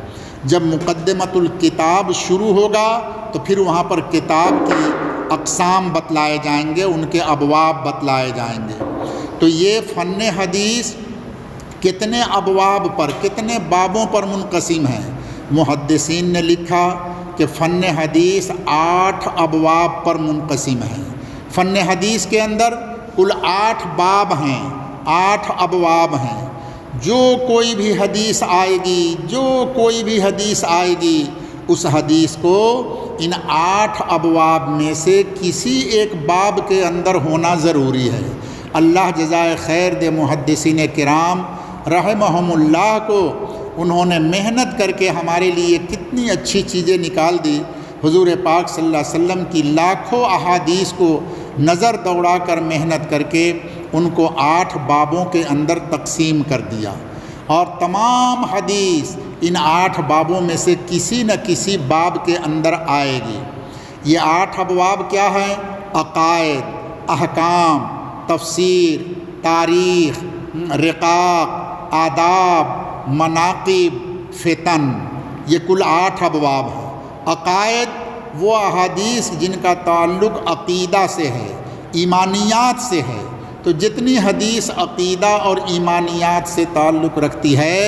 جب مقدمۃ الکتاب شروع ہوگا تو پھر وہاں پر کتاب کی اقسام بتلائے جائیں گے، ان کے ابواب بتلائے جائیں گے۔ تو یہ فن حدیث کتنے ابواب پر، کتنے بابوں پر منقسم ہے؟ محدثین نے لکھا کہ فن حدیث 8 ابواب پر منقسم ہے۔ فن حدیث کے اندر کل 8 باب ہیں، 8 ابواب ہیں۔ جو کوئی بھی حدیث آئے گی، جو کوئی بھی حدیث آئے گی، اس حدیث کو ان 8 ابواب میں سے کسی ایک باب کے اندر ہونا ضروری ہے۔ اللہ جزائے خیر دے محدثین کرام رحمہم اللہ کو، انہوں نے محنت کر کے ہمارے لیے کتنی اچھی چیزیں نکال دی۔ حضور پاک صلی اللہ علیہ وسلم کی لاکھوں احادیث کو نظر دوڑا کر محنت کر کے ان کو 8 بابوں کے اندر تقسیم کر دیا، اور تمام حدیث ان 8 بابوں میں سے کسی نہ کسی باب کے اندر آئے گی۔ یہ 8 ابواب کیا ہیں؟ عقائد، احکام، تفسیر، تاریخ، رقاق، آداب، مناقب، فتن، یہ کل 8 ابواب ہیں۔ عقائد وہ احادیث جن کا تعلق عقیدہ سے ہے، ایمانیات سے ہے۔ تو جتنی حدیث عقیدہ اور ایمانیات سے تعلق رکھتی ہے،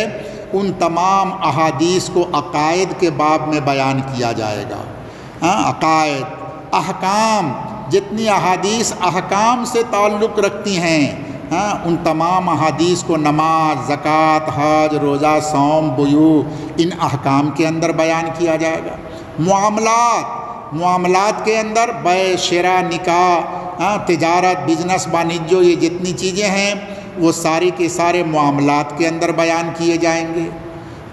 ان تمام احادیث کو عقائد کے باب میں بیان کیا جائے گا۔ عقائد، احکام، جتنی احادیث احکام سے تعلق رکھتی ہیں، ان تمام احادیث کو نماز، زکوٰۃ، حج، روزہ، صوم، بیوع، ان احکام کے اندر بیان کیا جائے گا۔ معاملات کے اندر بیع، شراء، نکاح، تجارت، بزنس، بانجو، یہ جتنی چیزیں ہیں وہ ساری کے سارے معاملات کے اندر بیان کیے جائیں گے۔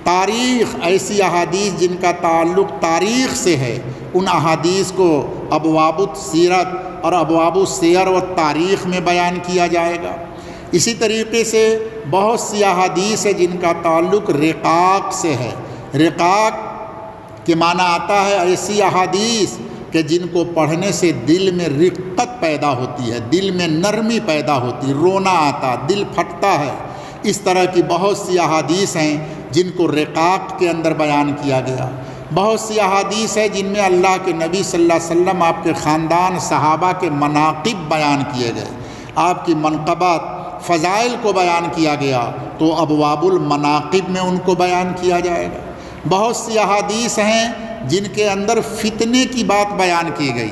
تاریخ، ایسی احادیث جن کا تعلق تاریخ سے ہے، ان احادیث کو ابواب السیرت اور ابواب السیر و تاریخ میں بیان کیا جائے گا۔ اسی طریقے سے بہت سی احادیث ہے جن کا تعلق رقاق سے ہے۔ رقاق کے معنی آتا ہے ایسی احادیث کہ جن کو پڑھنے سے دل میں رقت پیدا ہوتی ہے، دل میں نرمی پیدا ہوتی، رونا آتا، دل پھٹتا ہے۔ اس طرح کی بہت سی احادیث ہیں جن کو رقاق کے اندر بیان کیا گیا۔ بہت سی احادیث ہے جن میں اللہ کے نبی صلی اللہ علیہ وسلم، آپ کے خاندان، صحابہ کے مناقب بیان کیے گئے، آپ کی منقبت، فضائل کو بیان کیا گیا، تو ابواب المناقب میں ان کو بیان کیا جائے گا۔ بہت سی احادیث ہیں جن کے اندر فتنے کی بات بیان کی گئی،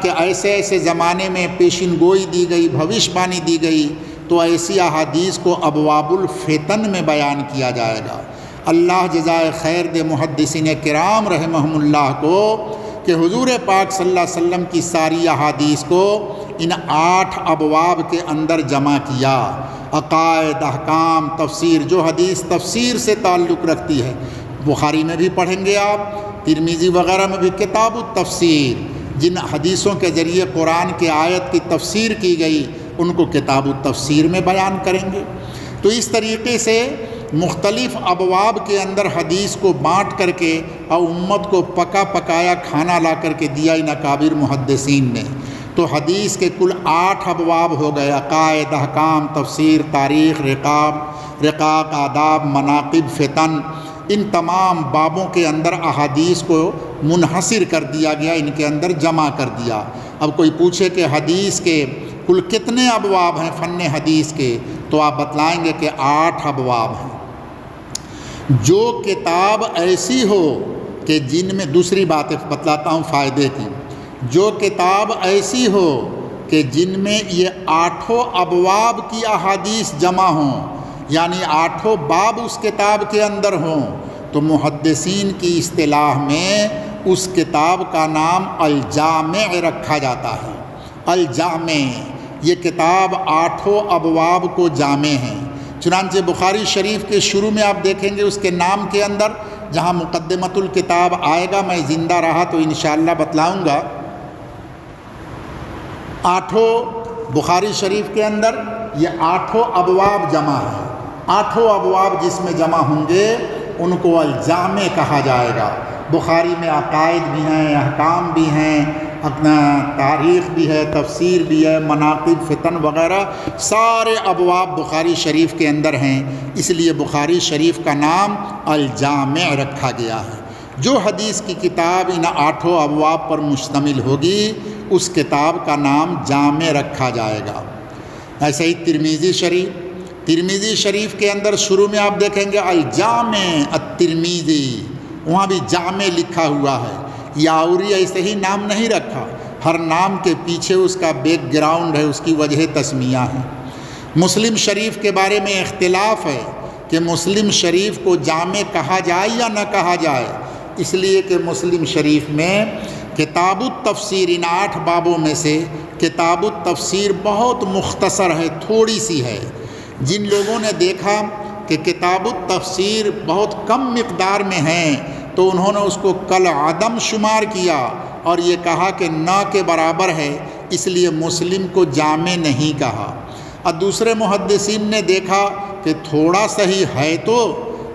کہ ایسے ایسے زمانے میں پیشن گوئی دی گئی، بھوش بانی دی گئی، تو ایسی احادیث کو ابواب الفتن میں بیان کیا جائے گا۔ اللہ جزائے خیر دے محدثین کرام رحمہم اللہ کو کہ حضور پاک صلی اللہ علیہ وسلم کی ساری احادیث کو ان 8 ابواب کے اندر جمع کیا۔ عقائد، احکام، تفسیر، جو حدیث تفسیر سے تعلق رکھتی ہے، بخاری میں بھی پڑھیں گے آپ، ترمذی وغیرہ میں بھی کتاب التفسیر، جن حدیثوں کے ذریعے قرآن کی آیت کی تفسیر کی گئی، ان کو کتاب التفسیر میں بیان کریں گے۔ تو اس طریقے سے مختلف ابواب کے اندر حدیث کو بانٹ کر کے اور امت کو پکا پکایا کھانا لا کر کے دیا ان اکابر محدثین نے۔ تو حدیث کے کل 8 ابواب ہو گئے: عقائد، احکام، تفسیر، تاریخ، رقاق، آداب، مناقب، فتن۔ ان تمام بابوں کے اندر احادیث کو منحصر کر دیا گیا، ان کے اندر جمع کر دیا۔ اب کوئی پوچھے کہ حدیث کے کل کتنے ابواب ہیں فن حدیث کے، تو آپ بتلائیں گے کہ 8 ابواب ہیں۔ جو کتاب ایسی ہو کہ جن میں، دوسری بات بتلاتا ہوں فائدے کی، جو کتاب ایسی ہو کہ جن میں یہ 8 ابواب کی احادیث جمع ہوں، یعنی 8 باب اس کتاب کے اندر ہوں، تو محدثین کی اصطلاح میں اس کتاب کا نام الجامع رکھا جاتا ہے۔ الجامع، یہ کتاب 8 ابواب کو جامع ہیں۔ چنانچہ بخاری شریف کے شروع میں آپ دیکھیں گے اس کے نام کے اندر جہاں مقدمۃ الکتاب آئے گا، میں زندہ رہا تو انشاءاللہ بتلاؤں گا، 8 بخاری شریف کے اندر یہ 8 ابواب جمع ہیں، 8 ابواب جس میں جمع ہوں گے ان کو الجامع کہا جائے گا۔ بخاری میں عقائد بھی ہیں، احکام بھی ہیں، اپنا تاریخ بھی ہے، تفسیر بھی ہے، مناقب، فتن وغیرہ سارے ابواب بخاری شریف کے اندر ہیں، اس لیے بخاری شریف کا نام الجامع رکھا گیا ہے۔ جو حدیث کی کتاب ان 8 ابواب پر مشتمل ہوگی اس کتاب کا نام جامع رکھا جائے گا۔ ایسے ہی ترمذی شریف کے اندر شروع میں آپ دیکھیں گے الجامع الترمذی، وہاں بھی جامع لکھا ہوا ہے۔ یاوری ایسے ہی نام نہیں رکھا، ہر نام کے پیچھے اس کا بیک گراؤنڈ ہے، اس کی وجہ تسمیہ ہے۔ مسلم شریف کے بارے میں اختلاف ہے کہ مسلم شریف کو جامع کہا جائے یا نہ کہا جائے، اس لیے کہ مسلم شریف میں کتاب التفسیر ان 8 بابوں میں سے کتاب التفسیر بہت مختصر ہے، تھوڑی سی ہے۔ جن لوگوں نے دیکھا کہ کتاب التفسیر بہت کم مقدار میں ہیں تو انہوں نے اس کو کل عدم شمار کیا اور یہ کہا کہ نہ کے برابر ہے، اس لیے مسلم کو جامع نہیں کہا۔ اور دوسرے محدثین نے دیکھا کہ تھوڑا سا ہی ہے تو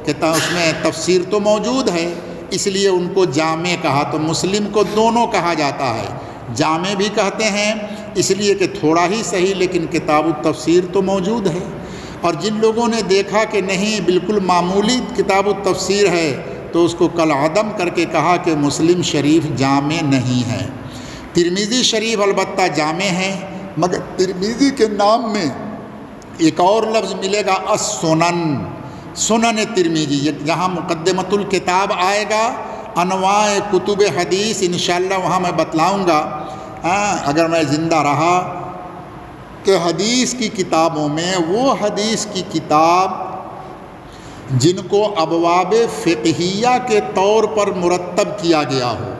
کہ اس میں تفسیر تو موجود ہے، اس لیے ان کو جامع کہا۔ تو مسلم کو دونوں کہا جاتا ہے، جامع بھی کہتے ہیں اس لیے کہ تھوڑا ہی صحیح لیکن کتاب التفسیر تو موجود ہے۔ اور جن لوگوں نے دیکھا کہ نہیں بالکل معمولی کتاب التفسیر ہے تو اس کو کل عدم کر کے کہا کہ مسلم شریف جامع نہیں ہے۔ ترمذی شریف البتہ جامع ہے، مگر ترمذی کے نام میں ایک اور لفظ ملے گا السنن، سنن ترمذی، جہاں مقدمۃ الکتاب آئے گا انواع کتب حدیث انشاءاللہ وہاں میں بتلاؤں گا اگر میں زندہ رہا، کہ حدیث کی کتابوں میں وہ حدیث کی کتاب جن کو ابواب فقہیہ کے طور پر مرتب کیا گیا ہو،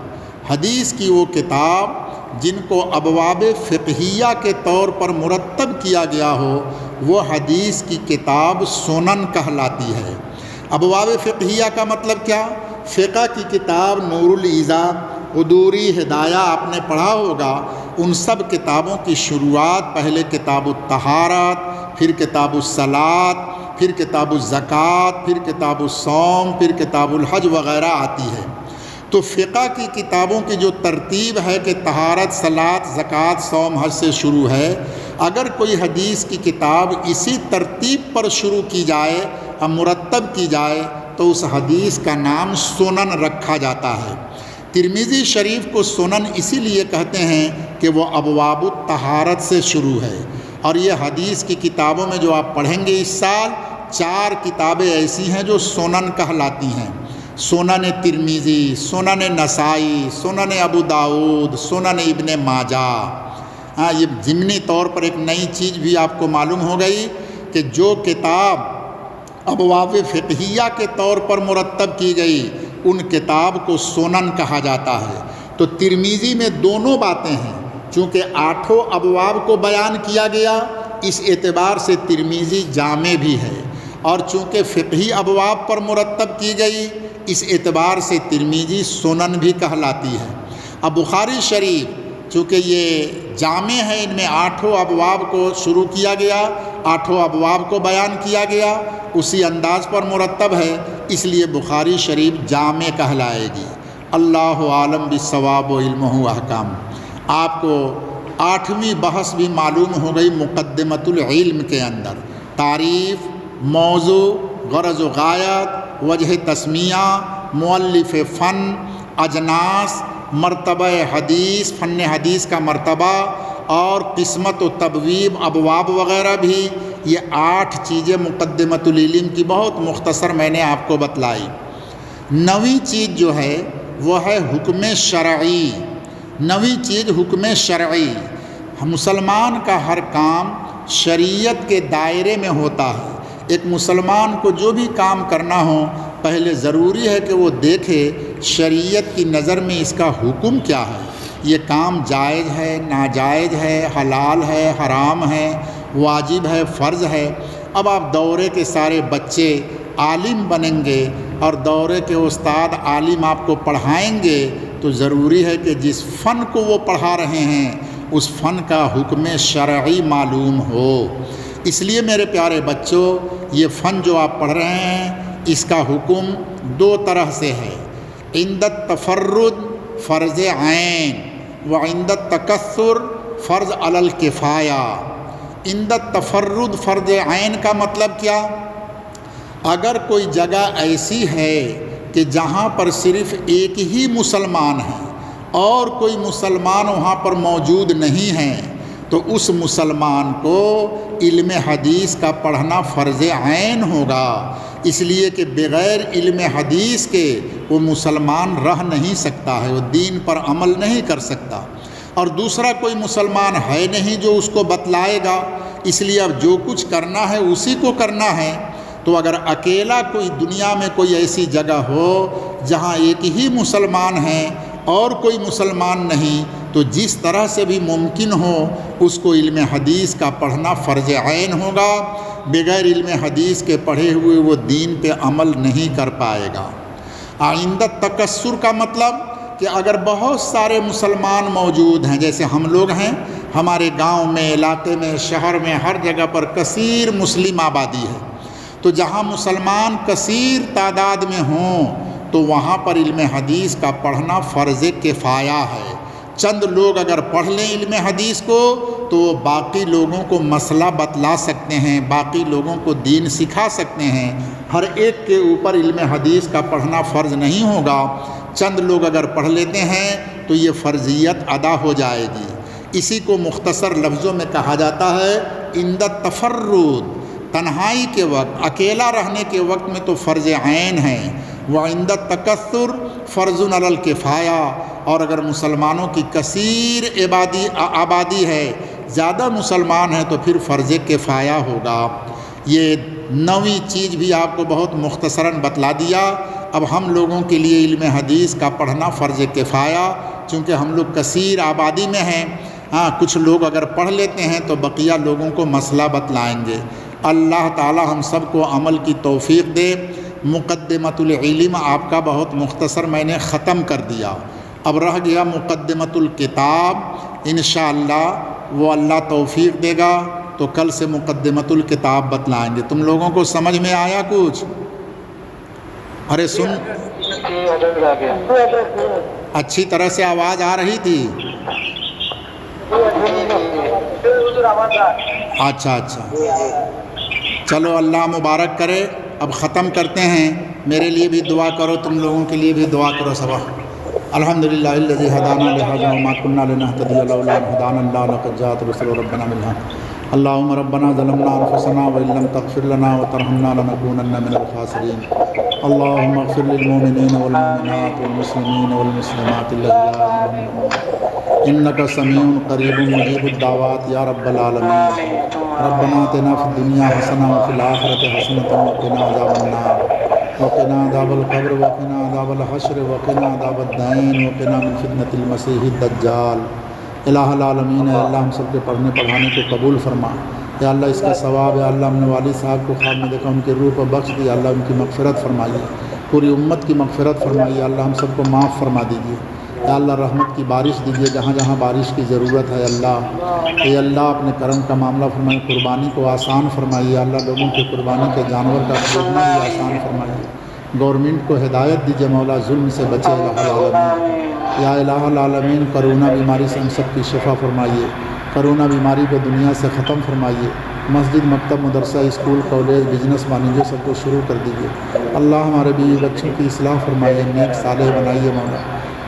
حدیث کی وہ کتاب جن کو ابواب فقہیہ کے طور پر مرتب کیا گیا ہو وہ حدیث کی کتاب سنن کہلاتی ہے۔ ابواب فقہیہ کا مطلب کیا؟ فقہ کی کتاب نور الایضاح، قدوری، ہدایہ آپ نے پڑھا ہوگا، ان سب کتابوں کی شروعات پہلے کتاب الطہارت، پھر کتاب الصلاۃ، پھر کتاب الزکوٰۃ، پھر کتاب الصوم، پھر کتاب الحج وغیرہ آتی ہے۔ تو فقہ کی کتابوں کی جو ترتیب ہے کہ طہارت، صلاۃ، زکوٰۃ، صوم، حج سے شروع ہے، اگر کوئی حدیث کی کتاب اسی ترتیب پر شروع کی جائے اور مرتب کی جائے تو اس حدیث کا نام سنن رکھا جاتا ہے۔ ترمذی شریف کو سنن اسی لیے کہتے ہیں کہ وہ ابواب الطہارت سے شروع ہے، اور یہ حدیث کی کتابوں میں جو آپ پڑھیں گے اس سال 4 کتابیں ایسی ہیں جو سنن کہلاتی ہیں: سنن ترمذی، سنن نسائی، سنن ابو داؤد، سنن ابن ماجہ۔ یہ ضمنی طور پر ایک نئی چیز بھی آپ کو معلوم ہو گئی کہ جو کتاب ابواب فقہیہ کے طور پر مرتب کی گئی ان کتاب کو سنن کہا جاتا ہے۔ تو ترمذی میں دونوں باتیں ہیں، چونکہ 8 ابواب کو بیان کیا گیا اس اعتبار سے ترمذی جامع بھی ہے، اور چونکہ فقہی ابواب پر مرتب کی گئی اس اعتبار سے ترمذی سنن بھی کہلاتی ہے۔ اب بخاری شریف چونکہ یہ جامع ہے، ان میں 8 ابواب کو شروع کیا گیا، 8 ابواب کو بیان کیا گیا، اسی انداز پر مرتب ہے، اس لیے بخاری شریف جامع کہلائے گی۔ اللہ عالم بالصواب و علمہ احکام۔ آپ کو 8ویں بحث بھی معلوم ہو گئی مقدمۃ العلم کے اندر: تعریف، موضوع، غرض و غایت، وجہ تسمیہ، مؤلف فن، اجناس، مرتبہ حدیث، فن حدیث کا مرتبہ، اور قسمت و تبویب، ابواب وغیرہ بھی۔ یہ 8 چیزیں مقدمۃ العلم کی بہت مختصر میں نے آپ کو بتلائی۔ 9ویں چیز جو ہے وہ ہے حکم شرعی۔ 9ویں چیز حکم شرعی۔ مسلمان کا ہر کام شریعت کے دائرے میں ہوتا ہے۔ ایک مسلمان کو جو بھی کام کرنا ہو پہلے ضروری ہے کہ وہ دیکھے شریعت کی نظر میں اس کا حکم کیا ہے، یہ کام جائز ہے، ناجائز ہے، حلال ہے، حرام ہے، واجب ہے، فرض ہے۔ اب آپ دورے کے سارے بچے عالم بنیں گے اور دورے کے استاد عالم آپ کو پڑھائیں گے تو ضروری ہے کہ جس فن کو وہ پڑھا رہے ہیں اس فن کا حکم شرعی معلوم ہو۔ اس لیے میرے پیارے بچوں، یہ فن جو آپ پڑھ رہے ہیں اس کا حکم دو طرح سے ہے، عند التفرد فرض عین و عند التکثر فرض علی الکفایہ۔ عند التفرد فرض عین کا مطلب کیا؟ اگر کوئی جگہ ایسی ہے کہ جہاں پر صرف ایک ہی مسلمان ہے اور کوئی مسلمان وہاں پر موجود نہیں ہے تو اس مسلمان کو علم حدیث کا پڑھنا فرض عین ہوگا، اس لیے کہ بغیر علم حدیث کے وہ مسلمان رہ نہیں سکتا ہے، وہ دین پر عمل نہیں کر سکتا۔ اور دوسرا کوئی مسلمان ہے نہیں جو اس کو بتلائے گا، اس لیے اب جو کچھ کرنا ہے اسی کو کرنا ہے۔ تو اگر اکیلا کوئی دنیا میں کوئی ایسی جگہ ہو جہاں ایک ہی مسلمان ہے اور کوئی مسلمان نہیں تو جس طرح سے بھی ممکن ہو اس کو علم حدیث کا پڑھنا فرض عین ہوگا، بغیر علم حدیث کے پڑھے ہوئے وہ دین پہ عمل نہیں کر پائے گا۔ عند التکثر کا مطلب کہ اگر بہت سارے مسلمان موجود ہیں، جیسے ہم لوگ ہیں، ہمارے گاؤں میں، علاقے میں، شہر میں، ہر جگہ پر کثیر مسلم آبادی ہے، تو جہاں مسلمان کثیر تعداد میں ہوں تو وہاں پر علم حدیث کا پڑھنا فرض کفایہ ہے۔ چند لوگ اگر پڑھ لیں علم حدیث کو تو وہ باقی لوگوں کو مسئلہ بتلا سکتے ہیں، باقی لوگوں کو دین سکھا سکتے ہیں۔ ہر ایک کے اوپر علم حدیث کا پڑھنا فرض نہیں ہوگا، چند لوگ اگر پڑھ لیتے ہیں تو یہ فرضیت ادا ہو جائے گی۔ اسی کو مختصر لفظوں میں کہا جاتا ہے عند التفرد، تنہائی کے وقت، اکیلا رہنے کے وقت میں تو فرض عین ہے، وعند التکثر فرض علی الکفایہ، اور اگر مسلمانوں کی کثیر آبادی ہے، زیادہ مسلمان ہیں تو پھر فرض کفایہ ہوگا۔ یہ نویں چیز بھی آپ کو بہت مختصراً بتلا دیا۔ اب ہم لوگوں کے لیے علم حدیث کا پڑھنا فرض کفایہ، چونکہ ہم لوگ کثیر آبادی میں ہیں، کچھ لوگ اگر پڑھ لیتے ہیں تو بقیہ لوگوں کو مسئلہ بتلائیں گے۔ اللہ تعالی ہم سب کو عمل کی توفیق دے۔ مقدمۃ العلم آپ کا بہت مختصر میں نے ختم کر دیا، اب رہ گیا مقدمۃ الکتاب۔ انشاءاللہ وہ اللہ توفیق دے گا تو کل سے مقدمۃ الکتاب بتلائیں گے۔ تم لوگوں کو سمجھ میں آیا کچھ؟ ارے سن، اچھی طرح سے آواز آ رہی تھی؟ اچھا، چلو اللہ مبارک کرے۔ اب ختم کرتے ہیں، میرے لیے بھی دعا کرو، تم لوگوں کے لیے بھی دعا کرو سب۔ الحمدللہ الذی ہدانا لہذا وما کنا لنہتدی لولا ان ہدانا اللہ لقد جاءت رسل ربنا بالحق۔ اللہم ربنا ظلمنا انفسنا وان لم تغفر لنا وترحمنا لنکونن من الخاسرین۔ اللہم اغفر للمؤمنین والمؤمنات والمسلمین والمسلمات الاحیاء منهم انک سمیع قریب مجیب الدعوات یا رب العالمین۔ ربنا آتنا فی الدنیا حسنہ وفی الآخرۃ حسنۃ وقنا عذاب النار وقنا عذاب القبر وقنا عذاب الحشر وقنا عذاب الدین وقنا من فتنة المسیح الدجال۔ الہ العالمین، اے اللہ ہم سب کے پڑھنے پڑھانے کو قبول فرما۔ یا اللہ اس کا ثواب، یا اللہ ہم نے والد صاحب کو خواب میں دیکھا، ان کی روح کو بخش دیا، اللہ ان کی مغفرت فرمائیے، پوری امت کی مغفرت فرمائیے، اللہ ہم سب کو معاف فرما دیجیے۔ یا اللہ رحمت کی بارش دیجیے جہاں جہاں بارش کی ضرورت ہے۔ اللہ اے اللہ اپنے کرم کا معاملہ فرمائیے، قربانی کو آسان فرمائیے، اللہ لوگوں کے قربانی کے جانور کا خریدنا بھی آسان فرمائیے۔ گورنمنٹ کو ہدایت دیجیے مولا، ظلم سے بچے الہ العالمین۔ یا الہ العالمین کرونا بیماری سے ہم سب کی شفا فرمائیے، کرونا بیماری کو دنیا سے ختم فرمائیے۔ مسجد، مکتب، مدرسہ، اسکول، کالج، بزنس، وانجو سب کو شروع کر دیجیے۔ اللہ ہمارے بیوی بچوں کی اصلاح فرمائیے، نیک صالح بنائیے مولا،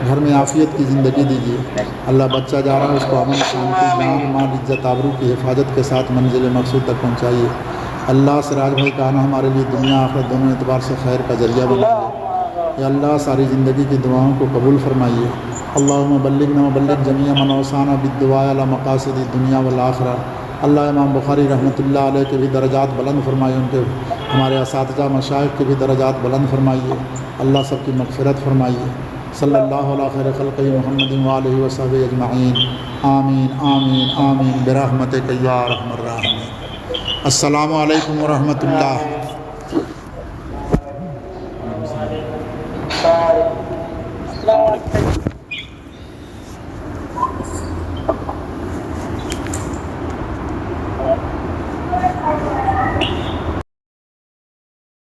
گھر میں عافیت کی زندگی دیجیے۔ اللہ بچہ جا رہا ہے اس کو امن، شانتی، جان، مال، عزت، آبرو کی حفاظت کے ساتھ منزل مقصود تک پہنچائیے۔ اللہ سراج بھائی کا آنا ہمارے لیے دنیا آخرت دونوں اعتبار سے خیر کا ذریعہ بنائیے۔ یا اللہ ساری زندگی کی دعاؤں کو قبول فرمائیے۔ اللہم بلغنا وبلغ جمیع من اوصانا بالدعاء علی مقاصد الدنیا والآخرہ۔ اللہ امام بخاری رحمۃ اللہ علیہ کے بھی درجات بلند فرمائیے، ان کے ہمارے اساتذہ مشائخ کے بھی درجات بلند فرمائیے، اللہ سب کی مغفرت فرمائیے۔ صلی اللہ علیہ خیر خلقہ محمد وآلہ وصحبہ اجمعین، آمین آمین آمین برحمتک یا ارحم الراحمین۔ السلام علیکم ورحمۃ اللہ.